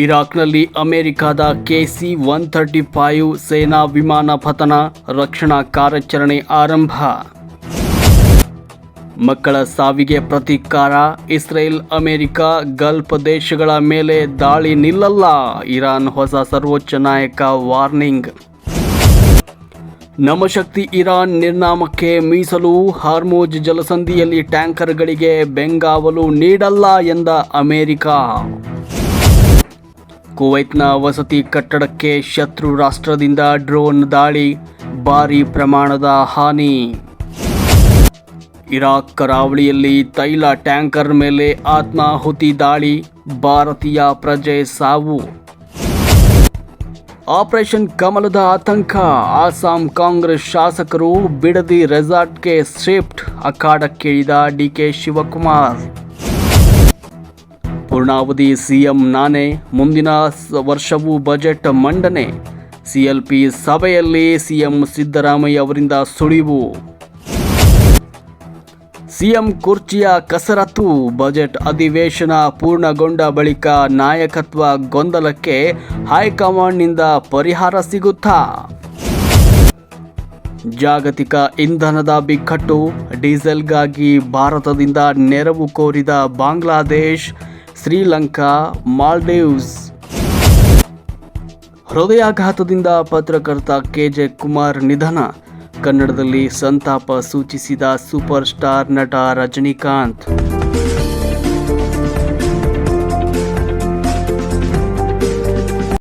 ಇರಾಕ್ನಲ್ಲಿ ಅಮೆರಿಕದ KC-135 ಸೇನಾ ವಿಮಾನ ಪತನ, ರಕ್ಷಣಾ ಕಾರ್ಯಾಚರಣೆ ಆರಂಭ. ಮಕ್ಕಳ ಸಾವಿಗೆ ಪ್ರತೀಕಾರ, ಇಸ್ರೇಲ್ ಅಮೆರಿಕ ಗಲ್ಫ್ ದೇಶಗಳ ಮೇಲೆ ದಾಳಿ ನಿಲ್ಲಲ್ಲ, ಇರಾನ್ ಹೊಸ ಸರ್ವೋಚ್ಚ ನಾಯಕ ವಾರ್ನಿಂಗ್. ನವಶಕ್ತಿ ಇರಾನ್ ನಿರ್ನಾಮಕ್ಕೆ ಮೀಸಲು, ಹಾರ್ಮುಜ್ ಜಲಸಂಧಿಯಲ್ಲಿ ಟ್ಯಾಂಕರ್ಗಳಿಗೆ ಬೆಂಗಾವಲು ನೀಡಲ್ಲ ಎಂದ ಅಮೆರಿಕ. ಕುವೈತ್ನ ವಸತಿ ಕಟ್ಟಡಕ್ಕೆ ಶತ್ರು ರಾಷ್ಟ್ರದಿಂದ ಡ್ರೋನ್ ದಾಳಿ, ಭಾರೀ ಪ್ರಮಾಣದ ಹಾನಿ. ಇರಾಕ್ ಕರಾವಳಿಯಲ್ಲಿ ತೈಲ ಟ್ಯಾಂಕರ್ ಮೇಲೆ ಆತ್ಮಾಹುತಿ ದಾಳಿ, ಭಾರತೀಯ ಪ್ರಜೆ ಸಾವು. ಆಪರೇಷನ್ ಕಮಲದ ಆತಂಕ, ಅಸ್ಸಾಂ ಕಾಂಗ್ರೆಸ್ ಶಾಸಕರು ಬಿಡದಿ ರೆಸಾರ್ಟ್ಗೆ ಶಿಫ್ಟ್, ಅಖಾಡಕ್ಕಿಳಿದ DK ಶಿವಕುಮಾರ್. ಪೂರ್ಣಾವಧಿ ಸಿಎಂ ನಾನೇ, ಮುಂದಿನ ವರ್ಷವೂ ಬಜೆಟ್ ಮಂಡನೆ, CLP ಸಭೆಯಲ್ಲಿ ಸಿಎಂ ಸಿದ್ದರಾಮಯ್ಯ ಅವರಿಂದ ಸುಳಿವು. ಸಿಎಂ ಕುರ್ಚಿಯ ಕಸರತ್ತು, ಬಜೆಟ್ ಅಧಿವೇಶನ ಪೂರ್ಣಗೊಂಡ ಬಳಿಕ ನಾಯಕತ್ವ ಗೊಂದಲಕ್ಕೆ ಹೈಕಮಾಂಡ್ನಿಂದ ಪರಿಹಾರ ಸಿಗುತ್ತಾ? ಜಾಗತಿಕ ಇಂಧನದ ಬಿಕ್ಕಟ್ಟು, ಡೀಸೆಲ್ಗಾಗಿ ಭಾರತದಿಂದ ನೆರವು ಕೋರಿದ ಬಾಂಗ್ಲಾದೇಶ್, ಶ್ರೀಲಂಕಾ, ಮಾಲ್ಡೀವ್ಸ್. ಹೃದಯಾಘಾತದಿಂದ ಪತ್ರಕರ್ತ KJ ಕುಮಾರ್ ನಿಧನ, ಕನ್ನಡದಲ್ಲಿ ಸಂತಾಪ ಸೂಚಿಸಿದ ಸೂಪರ್ ಸ್ಟಾರ್ ನಟ ರಜನಿಕಾಂತ್.